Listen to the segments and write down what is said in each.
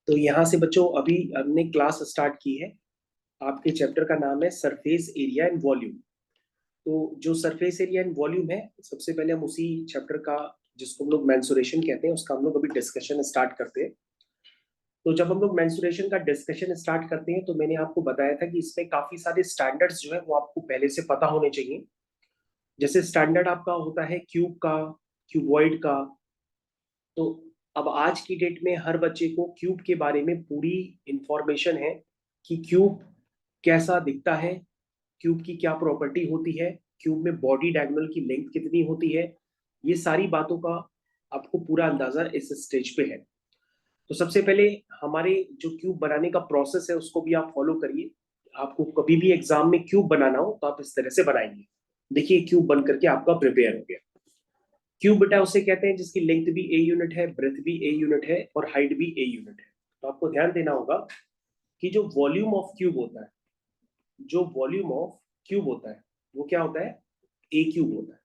तो यहाँ से बच्चों अभी हमने क्लास स्टार्ट की है। आपके चैप्टर का नाम है सरफेस एरिया एंड वॉल्यूम। तो जो सरफेस एरिया एंड वॉल्यूम है, सबसे पहले हम उसी चैप्टर का, जिसको हम लोग मेंसुरेशन कहते हैं, उसका हम लोग अभी डिस्कशन स्टार्ट करते हैं। तो जब हम लोग मेंसुरेशन का डिस्कशन स्टार्ट करते हैं तो मैंने आपको बताया था कि इसमें काफी सारे स्टैंडर्ड्स जो है वो आपको पहले से पता होने चाहिए। जैसे स्टैंडर्ड आपका होता है क्यूब का, क्यूबॉइड का। तो अब आज की डेट में हर बच्चे को क्यूब के बारे में पूरी इंफॉर्मेशन है कि क्यूब कैसा दिखता है, क्यूब की क्या प्रॉपर्टी होती है, क्यूब में बॉडी डायगोनल की लेंथ कितनी होती है। ये सारी बातों का आपको पूरा अंदाजा इस स्टेज पे है। तो सबसे पहले हमारे जो क्यूब बनाने का प्रोसेस है उसको भी आप फॉलो करिए। आपको कभी भी एग्जाम में क्यूब बनाना हो तो आप इस तरह से बनाएंगे। देखिए क्यूब बन करके आपका प्रिपेयर हो गया। क्यूब बेटा उसे कहते हैं जिसकी लेंथ भी ए यूनिट है, ब्रेथ भी ए यूनिट है और हाइट भी ए यूनिट है। तो आपको ध्यान देना होगा कि जो वॉल्यूम ऑफ क्यूब होता है, जो वॉल्यूम ऑफ क्यूब होता है वो क्या होता है, ए क्यूब होता है।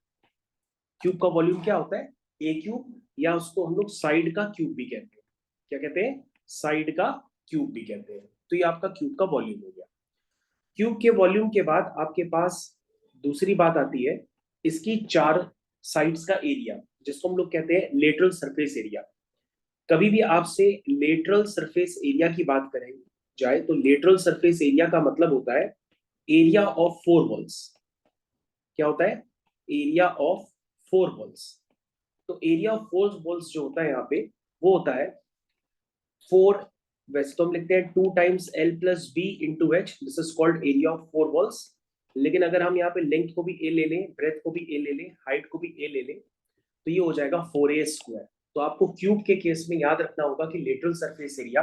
क्यूब का वॉल्यूम क्या होता है, ए क्यूब, या उसको हम लोग साइड का क्यूब भी कहते हैं। क्या कहते हैं, साइड का क्यूब भी कहते हैं। तो ये आपका क्यूब का वॉल्यूम हो गया। क्यूब के वॉल्यूम के बाद आपके पास दूसरी बात आती है, इसकी चार साइड्स का एरिया, जिसको हम लोग कहते हैं लेटरल सरफेस एरिया। कभी भी आपसे लेटरल सरफेस एरिया की बात करें जाए तो लेटरल सरफेस एरिया का मतलब होता है एरिया ऑफ फोर वॉल्स। क्या होता है, एरिया ऑफ फोर वॉल्स। तो एरिया ऑफ फोर वॉल्स जो होता है यहाँ पे, वो होता है फोर, वैसे तो हम लिखते हैं 2 times L+B × H, this is called area of four walls. लेकिन अगर हम यहाँ पे लेंथ को भी ए ले लें, ब्रेथ को भी ए ले लें, हाइट को भी ए ले लें, तो ये हो जाएगा 4a²। तो आपको क्यूब के केस में याद रखना होगा कि lateral surface area,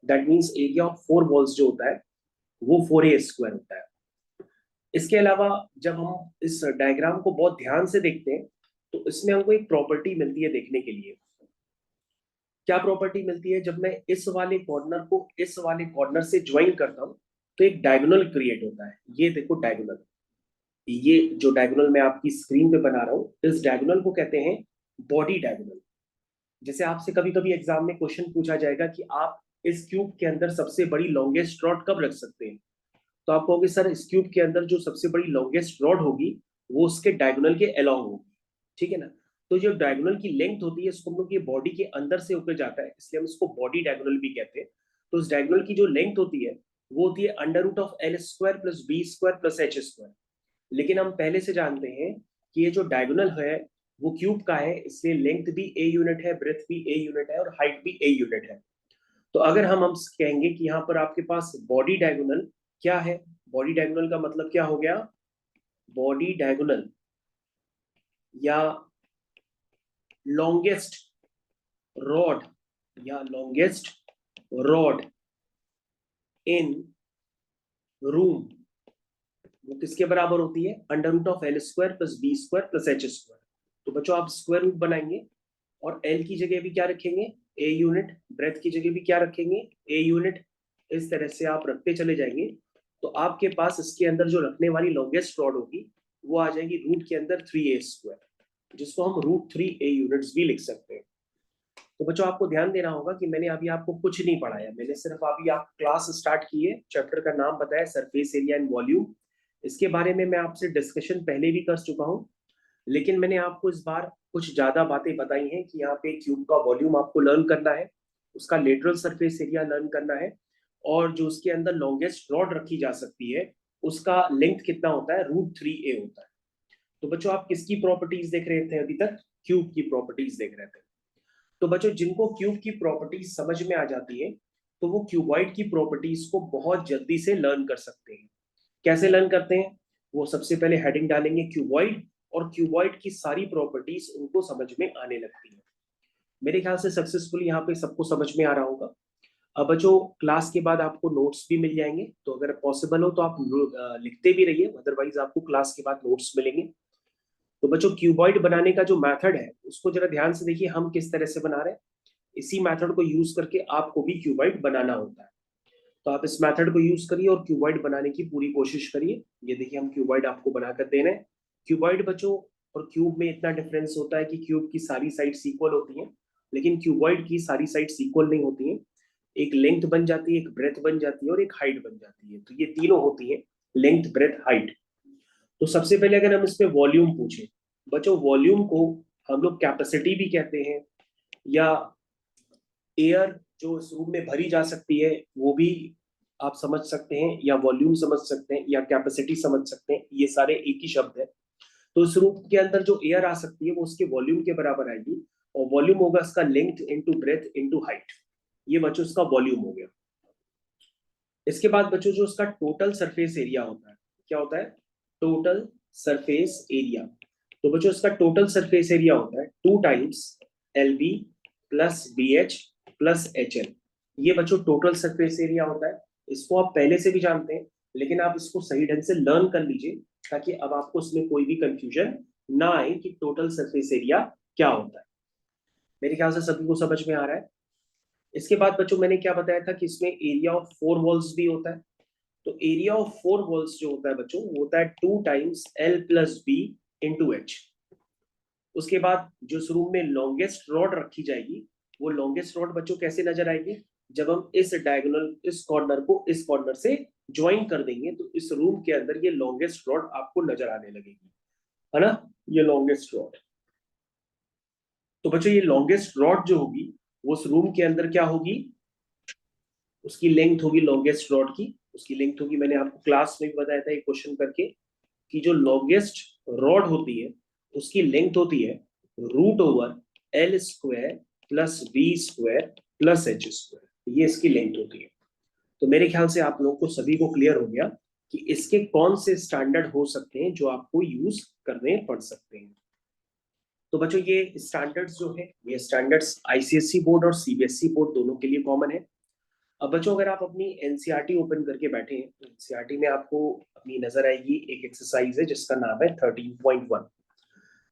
that means area of four walls जो होता है वो 4a² होता है। इसके अलावा जब हम इस डायग्राम को बहुत ध्यान से देखते हैं तो इसमें हमको एक प्रॉपर्टी मिलती है देखने के लिए। क्या प्रॉपर्टी मिलती है, जब मैं इस वाले कॉर्नर को इस वाले कॉर्नर से ज्वाइन करता हूं तो एक डायगोनल क्रिएट होता है। ये देखो डायगोनल, ये जो डायगोनल मैं आपकी स्क्रीन पे बना रहा हूं, इस डायगोनल को कहते हैं बॉडी डायगोनल। जैसे आपसे कभी कभी एग्जाम में क्वेश्चन पूछा जाएगा कि आप इस क्यूब के अंदर सबसे बड़ी लॉन्गेस्ट रॉड कब रख सकते हैं, तो आप कहोगे सर इस क्यूब के अंदर जो सबसे बड़ी लॉन्गेस्ट रॉड होगी वो उसके डायगोनल के अलोंग होगी। ठीक है ना। तो जो डायगोनल की लेंथ होती है इसको हम लोग, ये बॉडी के अंदर से होकर जाता है, इसलिए हम इसको बॉडी डायगोनल भी कहते हैं। तो इस डायगोनल की जो लेंथ होती है वो होती है √L² + B² + H²। लेकिन हम पहले से जानते हैं कि ये जो डायगोनल है वो क्यूब का है, इसलिए लेंथ भी ए यूनिट है, ब्रेथ भी ए यूनिट है और हाइट भी ए यूनिट है। तो अगर हम कहेंगे कि यहाँ पर आपके पास बॉडी डायगोनल क्या है, बॉडी डायगोनल का मतलब क्या हो गया, बॉडी डायगोनल या लॉन्गेस्ट रॉड, या लॉन्गेस्ट रॉड इन रूम, वो किसके बराबर होती है, √L² + B² + H²। तो बच्चों आप स्क्वायर रूट बनाएंगे और एल की जगह भी क्या रखेंगे, ए यूनिट, ब्रेथ की जगह भी क्या रखेंगे, ए यूनिट। इस तरह से आप रखते चले जाएंगे तो आपके पास इसके अंदर जो रखने वाली लॉन्गेस्ट रॉड होगी वो आ जाएगी रूट के अंदर 3a², जिसको हम √3a यूनिट्स भी लिख सकते हैं। तो बच्चों आपको ध्यान देना होगा कि मैंने अभी आपको कुछ नहीं पढ़ाया, मैंने सिर्फ अभी आप क्लास स्टार्ट की है, चैप्टर का नाम बताया सरफेस एरिया एंड वॉल्यूम। इसके बारे में मैं आपसे डिस्कशन पहले भी कर चुका हूँ, लेकिन मैंने आपको इस बार कुछ ज्यादा बातें बताई हैं कि यहाँ पे क्यूब का वॉल्यूम आपको लर्न करना है, उसका लेटरल सरफेस एरिया लर्न करना है, और जो उसके अंदर लॉन्गेस्ट रॉड रखी जा सकती है उसका लेंथ कितना होता है, √3a होता है। तो बच्चों आप किसकी प्रॉपर्टीज देख रहे थे अभी तक, क्यूब की प्रॉपर्टीज देख रहे थे। तो बच्चों जिनको क्यूब की प्रॉपर्टीज समझ में आ जाती है तो वो क्यूबॉइड की प्रॉपर्टीज को बहुत जल्दी से लर्न कर सकते हैं। कैसे लर्न करते हैं, वो सबसे पहले हेडिंग डालेंगे क्यूबॉइड, और क्यूबॉइड की सारी प्रॉपर्टीज उनको समझ में आने लगती है। मेरे ख्याल से सक्सेसफुली यहाँ पे सबको समझ में आ रहा होगा। अब बच्चों क्लास के बाद आपको नोट्स भी मिल जाएंगे, तो अगर पॉसिबल हो तो आप लिखते भी रहिए, अदरवाइज आपको क्लास के बाद नोट्स मिलेंगे। तो बच्चों क्यूबॉइड बनाने का जो मेथड है उसको जरा ध्यान से देखिए, हम किस तरह से बना रहे हैं। इसी मेथड को यूज करके आपको भी क्यूबॉइड बनाना होता है। तो आप इस मेथड को यूज करिए और क्यूबॉइड बनाने की पूरी कोशिश करिए। ये देखिए हम क्यूबॉइड आपको बनाकर दे रहे हैं। क्यूबॉइड बच्चों और क्यूब में इतना डिफरेंस होता है कि क्यूब की सारी साइड्स इक्वल होती हैं, लेकिन क्यूबॉइड की सारी साइड्स इक्वल नहीं होती हैं। एक लेंथ बन जाती है, एक ब्रेथ बन जाती है और एक हाइट बन जाती है। तो ये तीनों होती है, लेंथ, ब्रेथ, हाइट। तो सबसे पहले अगर हम इसमें वॉल्यूम पूछे, बच्चों वॉल्यूम को हम लोग कैपेसिटी भी कहते हैं, या एयर जो इस रूम में भरी जा सकती है वो भी आप समझ सकते हैं, या वॉल्यूम समझ सकते हैं, या कैपेसिटी समझ सकते हैं, ये सारे एक ही शब्द है। तो इस रूम के अंदर जो एयर आ सकती है वो उसके वॉल्यूम के बराबर आएगी, और वॉल्यूम होगा इसका length into breadth into height. ये बच्चों इसका वॉल्यूम हो गया। इसके बाद बच्चों जो उसका टोटल सरफेस एरिया होता है, क्या होता है? Total surface area. तो बच्चों इसका टोटल सरफेस एरिया होता है 2 times LB plus BH plus HL। ये बच्चों टोटल सरफेस एरिया होता है। इसको आप पहले से भी जानते हैं, लेकिन आप इसको सही ढंग से लर्न कर लीजिए, ताकि अब आपको इसमें कोई भी कंफ्यूजन ना आए कि टोटल सरफेस एरिया क्या होता है। मेरे ख्याल से सभी को समझ में आ रहा है। इसके बाद बच्चों मैंने क्या बताया था कि इसमें एरिया ऑफ 4 वॉल्स भी होता है। तो एरिया ऑफ 4 वॉल्स जो होता है बच्चों, वो होता है 2 times L plus B into H। उसके बाद जो इस रूम में लॉन्गेस्ट रॉड रखी जाएगी, वो लॉन्गेस्ट रॉड बच्चों कैसे नजर आएगी? जब हम इस डायगोनल, इस कॉर्नर को इस कॉर्नर से ज्वाइन कर देंगे, तो इस रूम के अंदर ये लॉन्गेस्ट रॉड आपको नजर आने लगेगी, है ना? ये लॉन्गेस्ट रॉड। तो बच्चों ये लॉन्गेस्ट रॉड जो होगी वो उस रूम के अंदर क्या होगी? उसकी लेंथ होगी लॉन्गेस्ट रॉड की। उसकी लेंथ होगी, मैंने आपको क्लास में भी बताया था एक क्वेश्चन करके, कि जो लॉन्गेस्ट रॉड होती है उसकी लेंथ होती है √L² plus B² plus H²। ये इसकी लेंथ होती है। तो मेरे ख्याल से आप लोगों को सभी को क्लियर हो गया कि इसके कौन से स्टैंडर्ड हो सकते हैं जो आपको यूज करने पड़ सकते हैं। तो बच्चों ये स्टैंडर्ड्स जो है, ये स्टैंडर्ड्स ICSE बोर्ड और CBSE बोर्ड दोनों के लिए कॉमन है। अब बच्चों अगर आप अपनी NCERT ओपन करके बैठे हैं, तो NCERT में आपको अपनी नजर आएगी एक एक्सरसाइज है जिसका नाम है 13.1।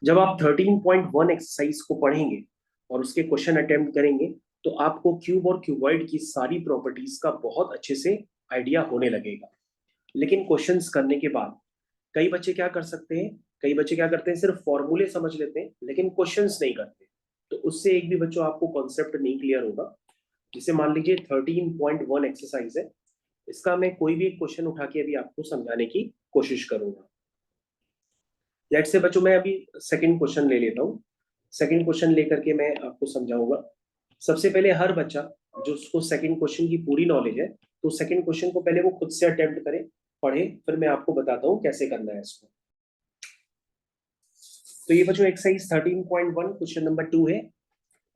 जब आप 13.1 एक्सरसाइज को पढ़ेंगे और उसके क्वेश्चन अटेम्प्ट करेंगे, तो आपको क्यूब और क्यूबॉइड की सारी प्रॉपर्टीज का बहुत अच्छे से आइडिया होने लगेगा। लेकिन क्वेश्चंस करने के बाद कई बच्चे क्या कर सकते हैं, कई बच्चे क्या करते हैं, सिर्फ फॉर्मूले समझ लेते हैं लेकिन क्वेश्चंस नहीं करते। तो उससे एक भी बच्चों आपको कॉन्सेप्ट नहीं क्लियर होगा। जिसे मान लीजिए 13.1 एक्सरसाइज है, इसका मैं कोई भी एक क्वेश्चन उठा के अभी आपको समझाने की कोशिश करूंगा। लेट से बच्चों मैं अभी सेकंड क्वेश्चन ले लेता हूँ। सेकंड क्वेश्चन लेकर के मैं आपको समझाऊंगा। सबसे पहले हर बच्चा जो उसको सेकंड क्वेश्चन की पूरी नॉलेज है, तो सेकंड क्वेश्चन को पहले वो खुद से अटेम्प्ट करे, पढ़े, फिर मैं आपको बताता हूँ कैसे करना है इसको। तो ये बच्चों एक्सरसाइज 13.1 क्वेश्चन नंबर 2 है।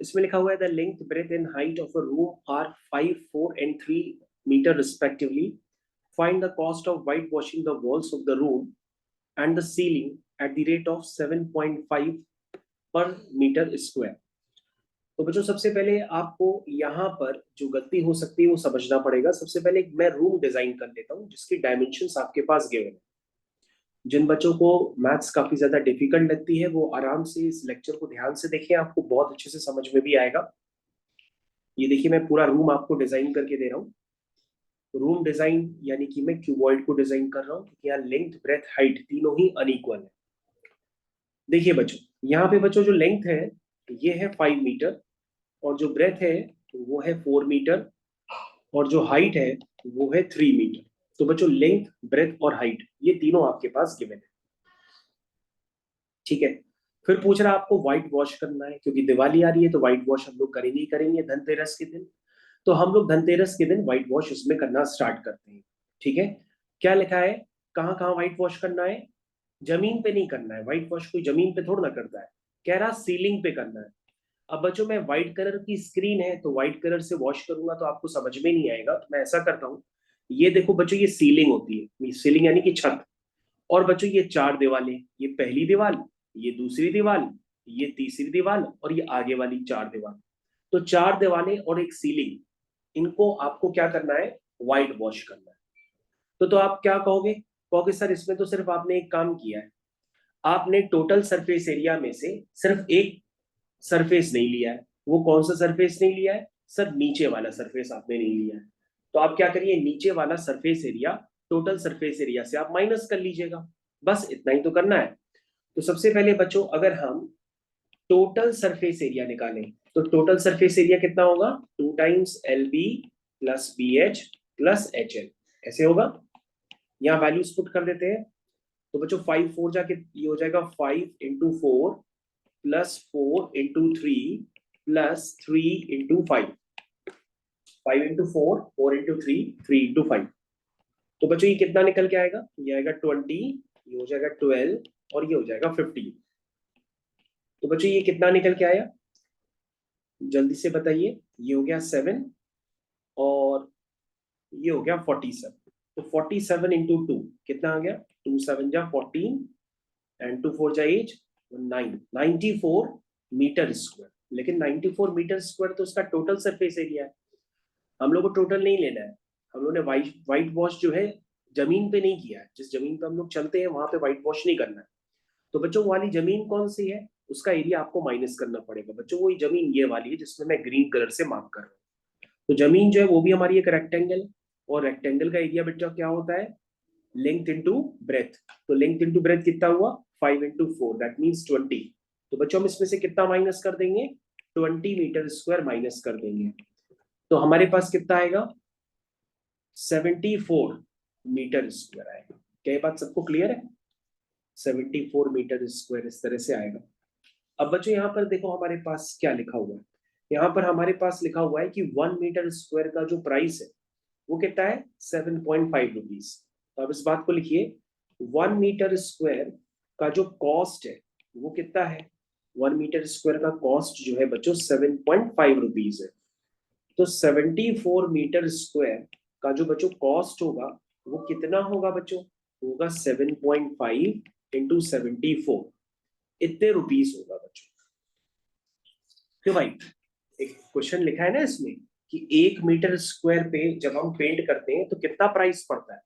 इसमें लिखा हुआ है the length, breadth and height of a room are 5, 4 and 3 metre respectively. Find the cost of white washing the walls of the room and the ceiling at the rate of 7.5 per metre square. तो बच्चों सबसे पहले आपको यहाँ पर जो गलती हो सकती है वो समझना पड़ेगा। सबसे पहले मैं रूम डिजाइन कर लेता हूँ जिसकी डायमेंशंस आपके पास गिवन है। जिन बच्चों को मैथ्स काफी ज्यादा डिफिकल्ट लगती है वो आराम से इस लेक्चर को ध्यान से देखें, आपको बहुत अच्छे से समझ में भी आएगा। ये देखिए मैं पूरा रूम आपको डिजाइन करके दे रहा हूँ। रूम डिजाइन यानी कि मैं क्यूबॉइड को डिजाइन कर रहा हूँ, क्योंकि यहाँ लेंथ, ब्रेथ, हाइट तीनों ही अनइक्वल है। देखिए बच्चों, यहाँ पे बच्चों जो लेंथ है ये है 5 मीटर, और जो ब्रेथ है वो है 4 मीटर, और जो हाइट है वो है 3 मीटर। तो बच्चों लेंथ, ब्रेथ और हाइट ये तीनों आपके पास गिवन है। ठीक है। फिर पूछ रहा आपको व्हाइट वॉश करना है, क्योंकि दिवाली आ रही है तो व्हाइट वॉश हम लोग करेंगे ही करेंगे धनतेरस के दिन। तो हम लोग धनतेरस के दिन व्हाइट वॉश इसमें करना स्टार्ट करते हैं। ठीक है। क्या लिखा है, कहाँ कहाँ व्हाइट वॉश करना है? जमीन पे नहीं करना है व्हाइट वॉश, कोई जमीन पे थोड़ा ना करता है। कह रहा सीलिंग पे करना है। अब बच्चों मैं व्हाइट कलर की स्क्रीन है तो व्हाइट कलर से वॉश करूंगा तो आपको समझ में नहीं आएगा, तो मैं ऐसा करता हूँ। ये देखो बच्चों, ये सीलिंग होती है, सीलिंग यानी कि छत। और बच्चों ये 4 दीवारें, ये पहली दीवार, ये दूसरी दीवार, ये तीसरी दीवार, और ये आगे वाली 4 दीवार। तो 4 दीवारें और एक सीलिंग, इनको आपको क्या करना है? व्हाइट वॉश करना है। तो आप क्या कहोगे? कहोगे सर इसमें तो सिर्फ आपने एक काम किया है, आपने टोटल सरफेस एरिया में से सिर्फ एक सरफेस नहीं लिया है। वो कौन सा सरफेस नहीं लिया है? सर नीचे वाला सरफेस आपने नहीं लिया है। तो आप क्या करिए, नीचे वाला surface area total surface area से आप माइनस कर लीजिएगा। बस इतना ही तो करना है। तो सबसे पहले बच्चों अगर हम टोटल सरफेस एरिया निकालें, तो टोटल सरफेस एरिया कितना होगा? 2 times LB plus BH plus HL, ऐसे होगा। यहाँ वैल्यूज पुट कर देते हैं। तो बच्चों 5 4 जाके ये हो जाएगा 5 × 4 प्लस 4 × 3 प्लस 3 × 5, 5 × 4, 4 × 3, 3 × 5। तो बच्चों ये कितना निकल के आएगा? ये आएगा 20, ये हो जाएगा 12 और ये हो जाएगा 15। तो बच्चों ये कितना निकल के आया? जल्दी से बताइए। ये हो गया 7 और ये हो गया 47। तो 47 × 2 कितना आ गया? 2 7 जा 14 एंड 2 4 जा 8, 9, 94 मीटर स्क्वायर। लेकिन 94 मीटर स्क्वायर तो उसका टोटल सरफेस एरिया है। हम लोग को टोटल नहीं लेना है। हम लोग ने व्हाइट वॉश जो है जमीन पे नहीं किया है। जिस जमीन पे हम लोग चलते हैं वहां पे व्हाइट वॉश नहीं करना है। तो बच्चों वाली जमीन कौन सी है, उसका एरिया आपको माइनस करना पड़ेगा। बच्चों वही जमीन ये वाली है जिसमें मैं ग्रीन कलर से मार्क कर रहा हूँ। तो जमीन जो है वो भी हमारी एक रेक्टेंगल, और रेक्टेंगल का एरिया बच्चों क्या होता है? Length into breadth. तो लेंथ इंटू ब्रेथ कितना हुआ? 5 × 4, दैट मीन्स 20। तो बच्चों हम इसमें से कितना माइनस कर देंगे? 20 मीटर स्क्वायर माइनस कर देंगे। तो हमारे पास कितना आएगा? 74 मीटर स्क्वायर आएगा। क्या ये बात सबको क्लियर है? 74 मीटर स्क्वायर इस तरह से आएगा। अब बच्चों यहाँ पर देखो हमारे पास क्या लिखा हुआ है। यहाँ पर हमारे पास लिखा हुआ है कि 1 मीटर स्क्वायर का जो प्राइस है वो कितना है? 7.5 रुपीज। तो अब इस बात को लिखिए, 1 मीटर स्क्वायर का जो कॉस्ट है वो कितना है? 1 मीटर स्क्वायर का कॉस्ट जो है बच्चों 7.5 रुपीज है। तो 74 मीटर स्क्वायर का जो बच्चों कॉस्ट होगा वो कितना होगा बच्चों? होगा 7.5 × 74, इतने रुपीज होगा बच्चों। क्यों भाई? एक क्वेश्चन लिखा है ना इसमें कि 1 मीटर स्क्वायर पे जब हम पेंट करते हैं तो कितना प्राइस पड़ता है?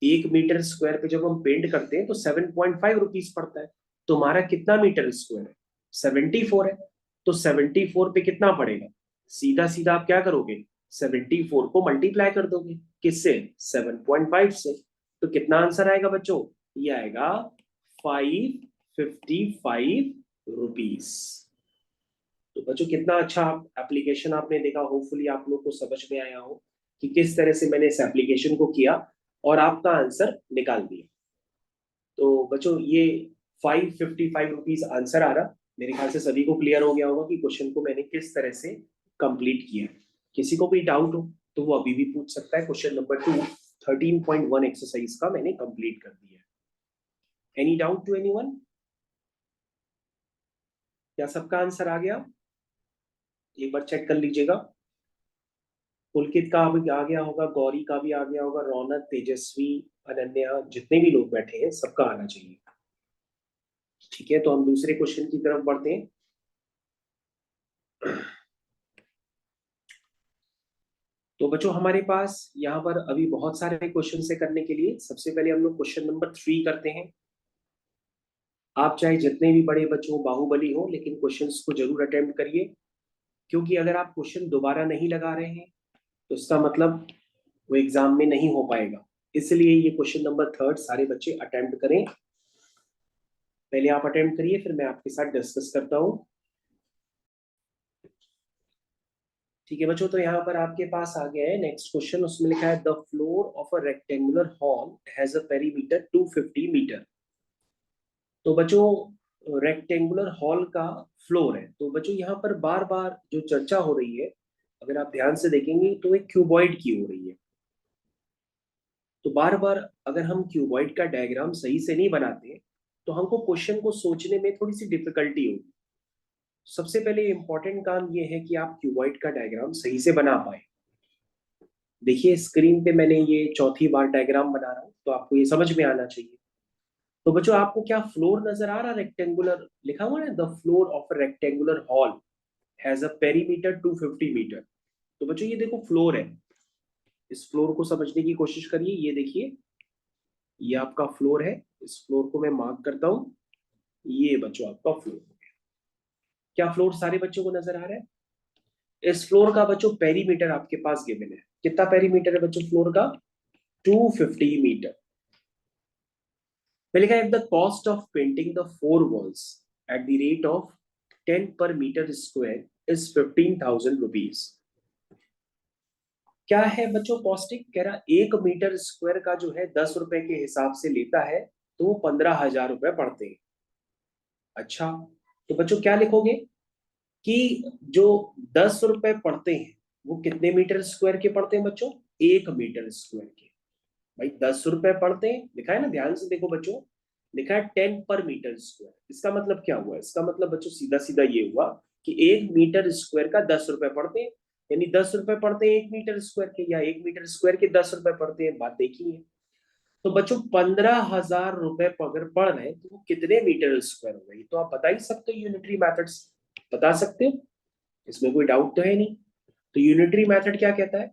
1 मीटर स्क्वायर पे जब हम पेंट करते हैं तो 7.5 रुपीज पड़ता है। तुम्हारा कितना मीटर स्क्वायर है? 74 है। तो 74 पे कितना पड़ेगा? सीधा सीधा आप क्या करोगे? 74 को मल्टीप्लाई कर दोगे किससे? 7.5 से। तो कितना आंसर आएगा बच्चों? ये आएगा 555 रुपीज। तो बच्चों कितना अच्छा एप्लीकेशन आपने देखा। होपफुली आप लोग को समझ में आया हो कि किस तरह से मैंने इस एप्लीकेशन को किया और आपका आंसर निकाल दिया। तो बच्चों ये 555 रुपीज आंसर आ रहा। मेरे ख्याल से सभी को क्लियर हो गया होगा कि क्वेश्चन को मैंने किस तरह से कंप्लीट किया। किसी को भी डाउट हो तो वो अभी भी पूछ सकता है। क्वेश्चन नंबर 2 13.1 एक्सरसाइज का मैंने कंप्लीट कर दिया। Any doubt to anyone? क्या सबका आंसर आ गया? एक बार चेक कर लीजिएगा। पुलकित का भी आ गया होगा, गौरी का भी आ गया होगा, रौनक, तेजस्वी, अनन्या, जितने भी लोग बैठे हैं सबका आना चाहिए। ठीक है, तो हम दूसरे क्वेश्चन की तरफ बढ़ते हैं। तो बच्चों हमारे पास यहाँ पर अभी बहुत सारे क्वेश्चन से करने के लिए। सबसे पहले हम लोग क्वेश्चन नंबर 3 करते हैं। आप चाहे जितने भी बड़े बच्चों बाहुबली हो, लेकिन क्वेश्चंस को जरूर अटेम्प्ट करिए, क्योंकि अगर आप क्वेश्चन दोबारा नहीं लगा रहे हैं तो इसका मतलब वो एग्जाम में नहीं हो पाएगा। इसलिए ये क्वेश्चन नंबर 3 सारे बच्चे अटेम्प्ट करें। पहले आप अटेम्प्ट करिए, फिर मैं आपके साथ डिस्कस करता हूँ। ठीक है बच्चों, तो यहाँ पर आपके पास आ गया है नेक्स्ट क्वेश्चन। उसमें लिखा है the floor of a rectangular hall has a perimeter 250 metre. तो बच्चों रेक्टेंगुलर हॉल का फ्लोर है। तो बच्चों यहाँ पर बार बार जो चर्चा हो रही है, अगर आप ध्यान से देखेंगे तो एक क्यूबॉइड की हो रही है। तो बार बार अगर हम क्यूबॉइड का डायग्राम सही से नहीं बनाते तो हमको क्वेश्चन को सोचने में थोड़ी सी डिफिकल्टी होगी। सबसे पहले इंपॉर्टेंट काम ये है कि आप क्यूबॉइड का डायग्राम सही से बना पाए। देखिए स्क्रीन पे मैंने ये चौथी बार डायग्राम बना रहा हूँ, तो आपको ये समझ में आना चाहिए। तो बच्चों आपको क्या फ्लोर नजर आ रहा? रेक्टेंगुलर लिखा हुआ है, the floor of a rectangular hall has a perimeter 250 metre. तो बच्चों ये देखो फ्लोर है। इस फ्लोर को समझने की कोशिश करिए। ये देखिए, ये आपका फ्लोर है। इस फ्लोर को मैं मार्क करता हूँ। ये बच्चों आपका फ्लोर। क्या फ्लोर सारे बच्चों को नजर आ रहा है? इस फ्लोर का बच्चों पेरीमीटर आपके पास गिवन है। कितना पेरीमीटर है बच्चों फ्लोर का? 250 मीटर। मैंने कहा the cost of painting the 4 walls eight the rate of 10 per meter square is 15,000 rupees. क्या है बच्चों कॉस्टिंग, कह रहा 1 मीटर स्क्वायर का जो है 10 रुपए के हिसाब से लेता है, तो वो 15,000 रुपए पड़ते हैं। अच्छा, तो बच्चों क्या लिखोगे कि जो 10 रुपए पड़ते हैं वो कितने मीटर स्क्वायर के पड़ते हैं बच्चों, 1 मीटर स्क्वायर के। भाई 10 रुपए पड़ते हैं, लिखा है ना, ध्यान से देखो बच्चों, लिखा है 10 पर मीटर स्क्वायर। इसका मतलब क्या हुआ, इसका मतलब बच्चों सीधा सीधा ये हुआ कि 1 मीटर स्क्वायर का 10 रुपए पड़ते हैं, यानी 10 रुपए पड़ते हैं 1 मीटर स्क्वायर के, या 1 मीटर स्क्वायर के 10 रुपए पड़ते हैं, बात देखी है। तो बच्चों 15,000 रुपए अगर पड़ रहे हैं तो वो कितने मीटर स्क्वायर हो गई, तो आप बता ही सकते हो, यूनिटरी मेथड्स बता सकते हो, इसमें कोई डाउट तो है नहीं। तो यूनिटरी मेथड क्या कहता है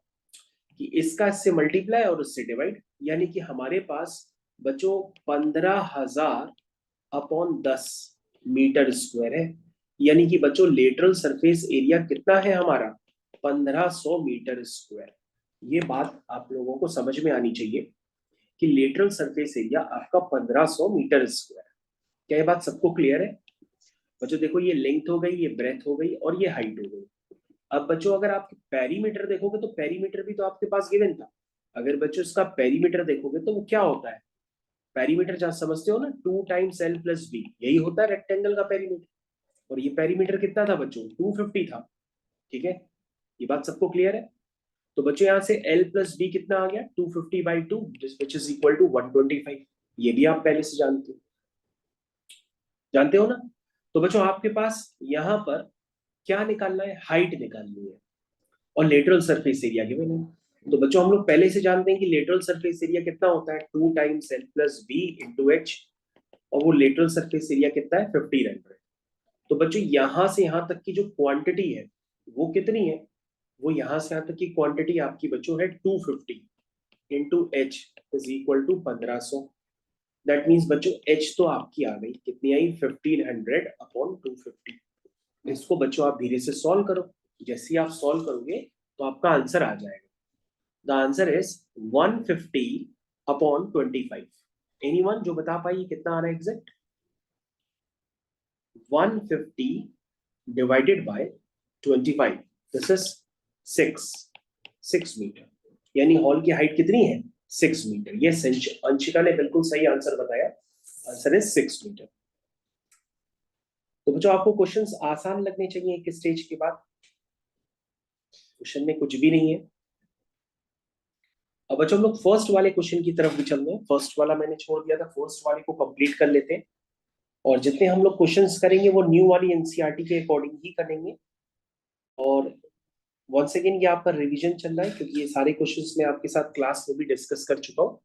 कि इसका इससे मल्टीप्लाई और उससे डिवाइड, यानी कि हमारे पास बच्चों 15,000/10 मीटर स्क्वायर है, यानी कि बच्चों लेटरल सरफेस एरिया कितना है हमारा, 1500 मीटर स्क्वायर। ये बात आप लोगों को समझ में आनी चाहिए कि लेटरल सरफेस एरिया आपका 1500 मीटर स्क्वायर। क्या ये बात सबको क्लियर है बच्चों? देखो ये लेंथ हो गई, ये ब्रेथ हो गई और ये हाइट हो गई। अब बच्चों अगर आप पेरीमीटर देखोगे तो पेरीमीटर भी तो आपके पास गिवन था। अगर बच्चों इसका पेरीमीटर देखोगे तो वो क्या होता है, पेरीमीटर जहां समझते हो ना, 2 टाइम्स L+B, यही होता है रेक्टेंगल का पेरीमीटर। और ये पेरीमीटर कितना था बच्चों, 250 था। ठीक है, ये बात सबको क्लियर है? तो बच्चों यहाँ से L+B कितना आ गया, 250/2, विच इज इक्वल टू 125। ये भी आप पहले से जानते हो ना। तो बच्चों आपके पास यहाँ पर क्या निकालना है, हाइट निकालनी है और लेटरल सरफेस एरिया गिवन है। तो बच्चों हम लोग पहले से जानते हैं कि लेटरल सरफेस एरिया कितना होता है, 2 टाइम्स L+B × H, और वो लेटरल सरफेस एरिया कितना है, 1500। तो बच्चों यहां से यहां तक की जो क्वांटिटी है वो कितनी है, वो यहां से यहां तक की क्वांटिटी आपकी बच्चों है 250 × H is equal to 1500। That means बच्चों H तो आपकी आ गई, कितनी आई, 1500/250। इसको बच्चों आप धीरे से सॉल्व करो, जैसे ही आप सॉल्व करोगे तो आपका आंसर आ जाएगा। The answer is 150/25। एनीवन जो बता पाइए कितना आ रहा है exact, 150 divided by 25, this is 6 metre, यानी हॉल की हाइट कितनी है, 6 मीटर। ये अंशिका ने बिल्कुल सही आंसर बताया, आंसर इज 6 मीटर। तो बच्चों आपको क्वेश्चंस आसान लगने चाहिए एक स्टेज के बाद, क्वेश्चन में कुछ भी नहीं है। अब बच्चों हम लोग फर्स्ट वाले क्वेश्चन की तरफ भी चल रहे हैं, फर्स्ट वाला मैंने छोड़ दिया था, फर्स्ट वाले को कंप्लीट कर लेते हैं। और जितने हम लोग क्वेश्चंस करेंगे वो न्यू वाली एनसीईआरटी के अकॉर्डिंग ही करेंगे। और वंस अगेन ये आपका रिवीजन चल रहा है, क्योंकि ये सारे क्वेश्चंस मैं आपके साथ क्लास में भी डिस्कस कर चुका हूँ।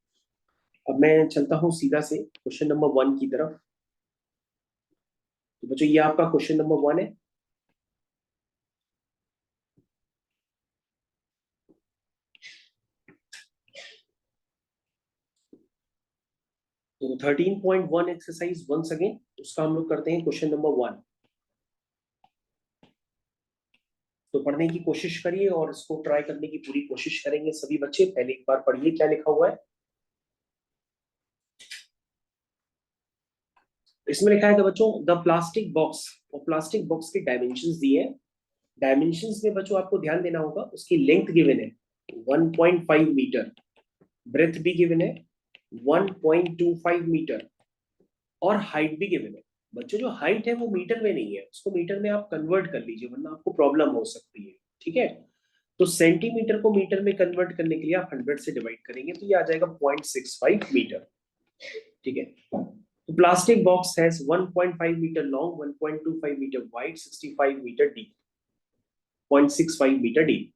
अब मैं चलता हूँ सीधा से क्वेश्चन नंबर 1 की तरफ। तो बच्चों ये आपका क्वेश्चन नंबर 1 है। तो 13.1 एक्सरसाइज वंस अगेन, उसका हम लोग करते हैं क्वेश्चन नंबर 1। तो पढ़ने की कोशिश करिए और इसको ट्राई करने की पूरी कोशिश करेंगे सभी बच्चे। पहले एक बार पढ़िए क्या लिखा हुआ है। इसमें लिखा है कि बच्चों द प्लास्टिक बॉक्स, और प्लास्टिक बॉक्स के डायमेंशंस दिए हैं। डायमेंशंस में बच्चों आपको ध्यान देना होगा, उसकी लेंथ गिवन है 1.5 मीटर, ब्रेथ भी गिवन है 1.25 मीटर, और हाइट भी गिवन है। बच्चों जो हाइट है वो मीटर में नहीं है, उसको मीटर में आप कन्वर्ट कर लीजिए वरना आपको प्रॉब्लम हो सकती है। ठीक है, तो सेंटीमीटर को मीटर में कन्वर्ट करने के लिए आप 100 से डिवाइड करेंगे तो ये आ जाएगा 0.65 मीटर। ठीक है, तो plastic box has 1.5 metre long, 1.25 metre wide, 65 metre deep, 0.65 metre deep.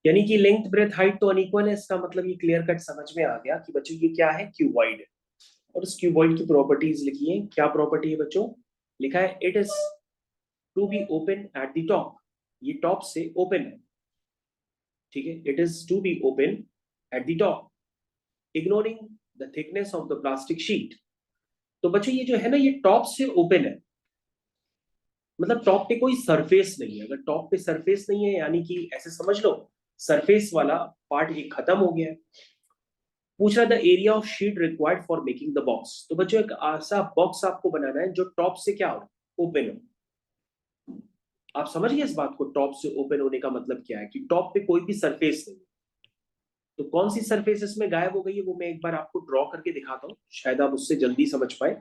यानी कि लेंथ ब्रेथ हाइट तो अनइक्वल है, इसका मतलब ये क्लियर कट समझ में आ गया कि बच्चों ये क्या है, क्यूबॉइड है। और इस क्यूबॉइड की प्रॉपर्टीज लिखी है, क्या प्रॉपर्टी है बच्चों, लिखा है it is to be open at the top, ये टॉप से ओपन है। ठीक है, it is to be open at the top, ignoring the thickness of the plastic sheet. तो बच्चों ये जो है ना, ये टॉप से ओपन है, मतलब टॉप पे कोई सरफेस नहीं है। अगर टॉप पे सरफेस नहीं है यानी कि ऐसे समझ लो सरफेस वाला पार्ट ये खत्म हो गया है। पूछ रहा the area of sheet required for making the box. तो बच्चों एक ऐसा बॉक्स आपको बनाना है जो टॉप से क्या हो, ओपन हो। आप समझ गए इस बात को, टॉप से ओपन होने का मतलब क्या है, कि टॉप पे कोई भी सरफेस नहीं। तो कौन सी सरफेस इसमें गायब हो गई है वो मैं एक बार आपको ड्रॉ करके दिखाता हूँ, शायद आप उससे जल्दी समझ पाए।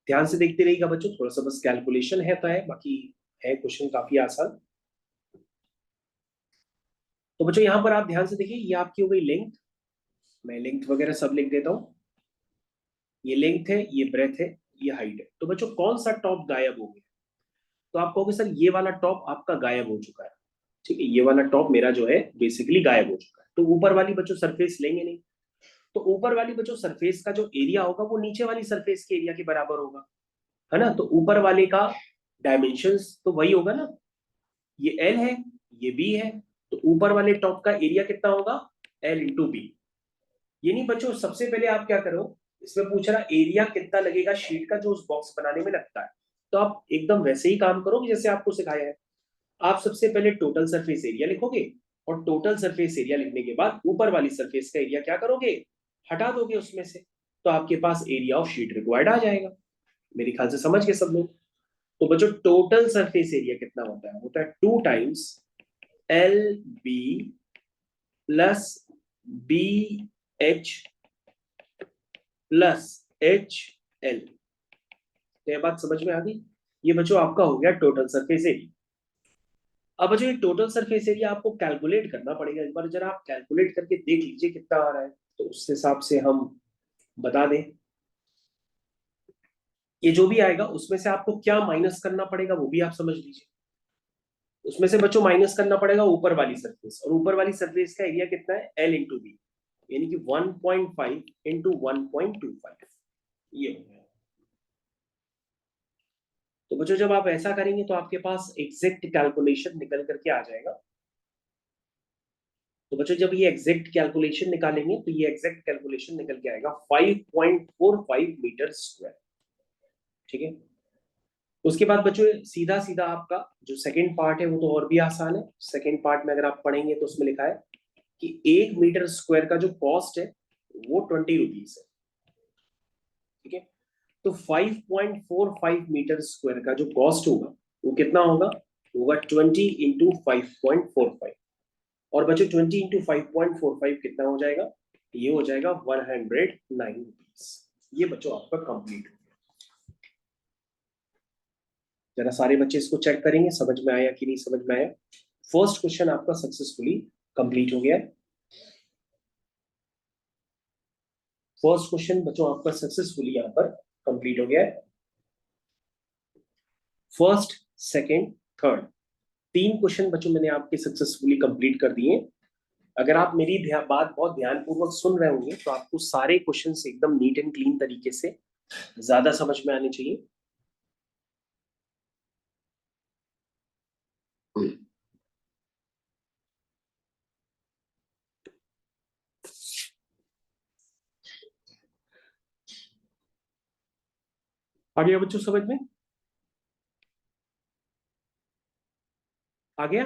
ध्यान से देखते रहिएगा बच्चों, थोड़ा सा बस कैलकुलेशन है तो है, बाकी है क्वेश्चन काफी आसान। तो बच्चों यहाँ पर आप ध्यान से देखिए, ये आपकी हो गई लेंथ, मैं लेंथ वगैरह सब लिख देता हूँ। ये लेंथ है, ये ब्रेथ है, ये हाइट है। तो बच्चों कौन सा टॉप गायब हो गया, तो आप कहोगे सर ये वाला टॉप आपका गायब हो चुका है। ठीक है, ये वाला टॉप मेरा जो है बेसिकली गायब हो चुका है। तो ऊपर वाली बच्चों सरफेस लेंगे नहीं, तो ऊपर वाली बच्चों सरफेस का जो एरिया होगा वो नीचे वाली सरफेस के एरिया के बराबर होगा, है ना। तो ऊपर वाले का डायमेंशंस तो वही होगा ना, ये एल है, ये बी है, तो ऊपर वाले टॉप का एरिया कितना होगा, एल इंटू बी। ये नहीं बच्चों, सबसे पहले आप क्या करो, इसमें पूछ रहा एरिया कितना लगेगा शीट का जो उस बॉक्स बनाने में लगता है, तो आप एकदम वैसे ही काम करोगे जैसे आपको सिखाया है। आप सबसे पहले टोटल सरफेस एरिया लिखोगे, और टोटल सरफेस एरिया लिखने के बाद ऊपर वाली सरफेस का एरिया क्या करोगे, हटा दोगे उसमें से, तो आपके पास एरिया ऑफ शीट रिक्वायर्ड आ जाएगा। मेरे ख्याल से समझ गए सब लोग। तो बच्चों टोटल सरफेस एरिया कितना होता है 2 times L B plus B H plus H L. तो ये बात समझ में आ गई। ये बच्चों आपका हो गया टोटल सरफेस एरिया। अब बच्चों ये टोटल सरफेस एरिया आपको कैलकुलेट करना पड़ेगा, एक बार जरा आप कैलकुलेट करके देख लीजिए कितना आ रहा है, तो उस हिसाब से हम बता दें। ये जो भी आएगा उसमें से आपको क्या माइनस करना पड़ेगा वो भी आप समझ लीजिए। उसमें से बच्चों माइनस करना पड़ेगा ऊपर वाली सरफेस, और ऊपर वाली सरफेस का एरिया कितना है, एल इंटू बी, यानी कि 1.5 इंटू 1.25, ये हो गया। तो बच्चों जब आप ऐसा करेंगे तो आपके पास एग्जैक्ट कैलकुलेशन निकल करके आ जाएगा। तो बच्चों जब ये एग्जैक्ट कैलकुलेशन निकालेंगे तो ये एग्जैक्ट कैलकुलेशन निकल के आएगा 5.45 मीटर स्क्वायर। ठीक है, उसके बाद बच्चों सीधा सीधा आपका जो सेकंड पार्ट है वो तो और भी आसान है। सेकंड पार्ट में अगर आप पढ़ेंगे तो उसमें लिखा है कि 1 मीटर स्क्वायर का जो कॉस्ट है वो 20 रुपीज है। ठीक है, तो 5.45 मीटर स्क्वायर का जो कॉस्ट होगा वो कितना होगा, होगा 20 इंटू 5.45। और बच्चों 20 इंटू 5.45 कितना हो जाएगा, ये हो जाएगा 109 रुपीज। ये बच्चों आपका कंप्लीट हो गया। जरा सारे बच्चे इसको चेक करेंगे समझ में आया कि नहीं समझ में आया। फर्स्ट क्वेश्चन आपका सक्सेसफुली कंप्लीट हो गया। फर्स्ट क्वेश्चन बच्चों आपका सक्सेसफुली यहाँ पर कंप्लीट हो गया है। फर्स्ट, सेकंड, थर्ड, 3 क्वेश्चन बच्चों मैंने आपके सक्सेसफुली कंप्लीट कर दिए। अगर आप मेरी बात बहुत ध्यानपूर्वक सुन रहे होंगे तो आपको सारे क्वेश्चन एकदम नीट एंड क्लीन तरीके से ज्यादा समझ में आने चाहिए। आ गया बच्चों समझ में, आ गया।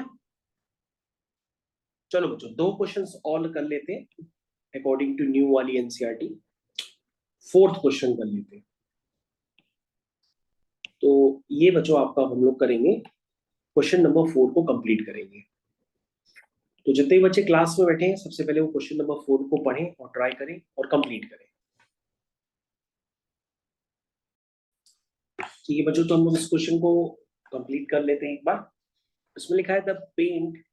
चलो बच्चों 2 क्वेश्चंस और कर लेते हैं अकॉर्डिंग टू न्यू वाली एनसीईआरटी। फोर्थ क्वेश्चन कर लेते हैं। तो ये बच्चों आपका हम लोग करेंगे, क्वेश्चन नंबर 4 को कंप्लीट करेंगे। तो जितने भी बच्चे क्लास में बैठे हैं सबसे पहले वो क्वेश्चन नंबर 4 को पढ़ें और ट्राई करें और कंप्लीट करें। ठीक है बच्चों, तो हम लोग इस क्वेश्चन को कंप्लीट कर लेते हैं एक बार। इसमें लिखा है the paint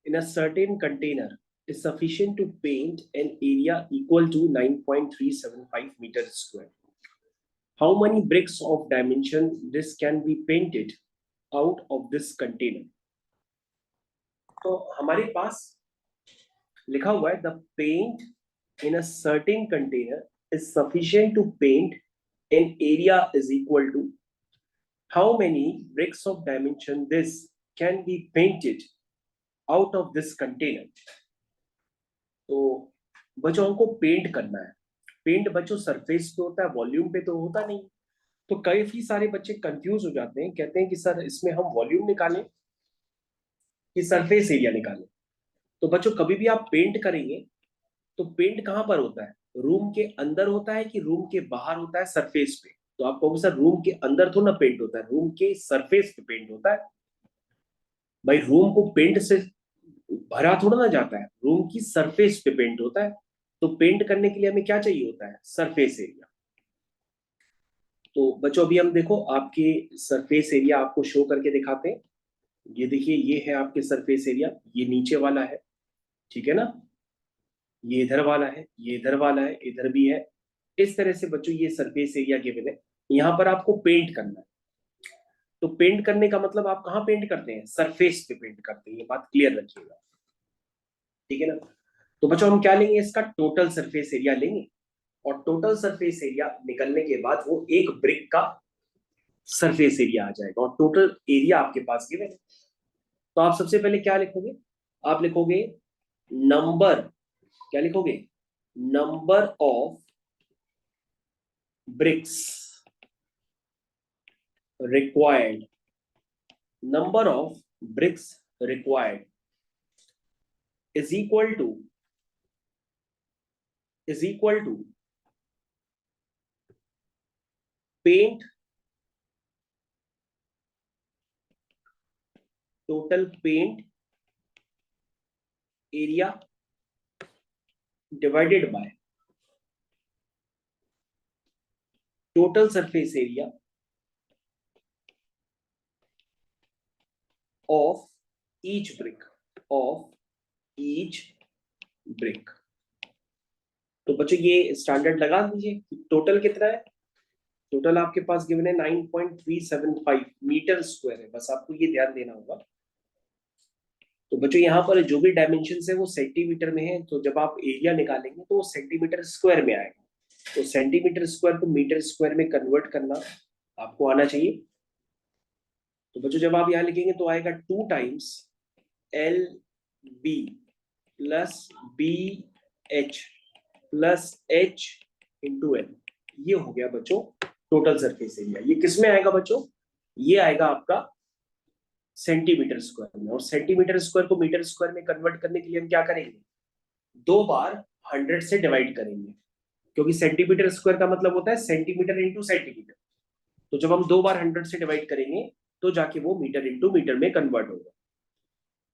in a certain container is sufficient to paint an area equal to 9.375 meters square. How many bricks of dimension this can be painted out of this container? तो हमारे पास लिखा हुआ है the paint in a certain container is sufficient to paint an area is equal to how many bricks of dimension this can be painted out of this container. तो बच्चों हमको paint करना है। पेंट बच्चों सरफेस पे होता है, volume पे तो होता नहीं। तो काफी सारे बच्चे कंफ्यूज हो जाते हैं, कहते हैं कि सर इसमें हम वॉल्यूम निकालें कि सरफेस एरिया निकालें। तो बच्चों कभी भी आप पेंट करेंगे तो पेंट कहां पर होता है, रूम के अंदर होता है कि रूम के बाहर होता है, सरफेस पे। तो आप कहोगे सर रूम के अंदर तो ना पेंट होता है, रूम के सरफेस पे पेंट होता है। भाई रूम को पेंट से भरा थोड़ा ना जाता है, रूम की सरफेस पे पेंट होता है। तो पेंट करने के लिए हमें क्या चाहिए होता है? Surface area. तो बच्चों अभी हम देखो आपके सरफेस एरिया आपको शो करके दिखाते हैं। ये देखिए, ये है आपके सरफेस एरिया, ये नीचे वाला है, ठीक है ना, ये इधर वाला है, ये इधर वाला है, इधर भी है। इस तरह से बच्चों ये सरफेस एरिया गिवन है। यहाँ पर आपको पेंट करना है। तो पेंट करने का मतलब आप कहाँ पेंट करते हैं? सरफेस पे पेंट करते हैं, ये बात क्लियर रखिएगा, ठीक है ना। तो बच्चों हम क्या लेंगे? इसका टोटल सरफेस एरिया लेंगे, और टोटल सरफेस एरिया निकलने के बाद वो एक ब्रिक का सरफेस एरिया आ जाएगा, और टोटल एरिया आपके पास गिवन है। तो आप सबसे पहले क्या लिखोगे? आप लिखोगे नंबर, क्या लिखोगे? Number of bricks required, number of bricks required is equal to, is equal to paint, total paint area divided by total surface area of each brick, of each brick. तो बच्चों ये स्टैंडर्ड लगा दीजिए, total कितना है? Total आपके पास given है 9.375 metre square है, बस आपको ये ध्यान देना होगा। तो बच्चों यहाँ पर जो भी डायमेंशन है वो सेंटीमीटर में है, तो जब आप एरिया निकालेंगे तो वो सेंटीमीटर स्क्वायर में आएगा। तो सेंटीमीटर स्क्वायर को मीटर स्क्वायर में कन्वर्ट करना आपको आना चाहिए। तो बच्चों जब आप यहाँ लिखेंगे तो आएगा 2 times L B plus B H plus H into L. ये हो गया बच्चों टोटल सरफेस एरिया। ये किस में आएगा बच्चों? ये आएगा आपका सेंटीमीटर स्क्वायर में, और सेंटीमीटर स्क्वायर को मीटर स्क्वायर में कन्वर्ट करने के लिए हम क्या करेंगे? 2 बार 100 से डिवाइड करेंगे, क्योंकि सेंटीमीटर स्क्वायर का मतलब होता है सेंटीमीटर इंटू सेंटीमीटर। तो जब हम 2 बार 100 से डिवाइड करेंगे तो जाके वो मीटर इंटू मीटर में कन्वर्ट होगा।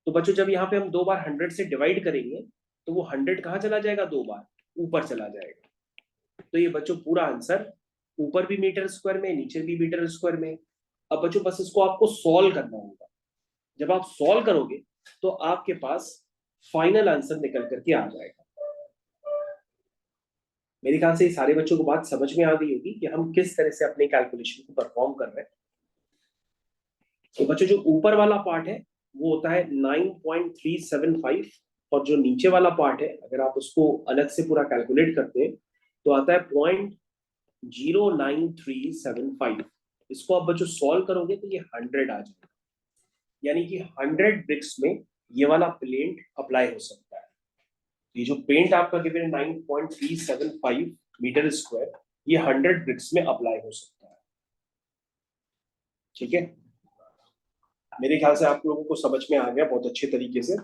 तो बच्चों जब यहाँ पे हम 2 बार 100 से डिवाइड करेंगे तो वो 100 कहाँ चला जाएगा? 2 बार ऊपर चला जाएगा। तो ये बच्चों पूरा आंसर ऊपर भी मीटर स्क्वायर में, नीचे भी मीटर स्क्वायर में। अब बच्चों बस इसको आपको सॉल्व करना होगा। जब आप सॉल्व करोगे तो आपके पास फाइनल आंसर निकल करके आ जाएगा। मेरे ख्याल से सारे बच्चों को बात समझ में आ गई होगी कि हम किस तरह से अपने कैलकुलेशन को परफॉर्म कर रहे हैं। तो बच्चों जो ऊपर वाला पार्ट है वो होता है 9.375, और जो नीचे वाला पार्ट है अगर आप उसको अलग से पूरा कैलकुलेट करते हैं तो आता है 0.09375। इसको आप बच्चों सॉल्व करोगे तो ये 100 आ जाएगा, यानी कि 100 ब्रिक्स में ये वाला पेंट अप्लाई हो सकता है। ये जो पेंट आपका गिवन है 9.375 मीटर स्क्वायर, ये 100 ब्रिक्स में अप्लाई हो सकता है, ठीक है। मेरे ख्याल से आप लोगों को समझ में आ गया बहुत अच्छे तरीके से।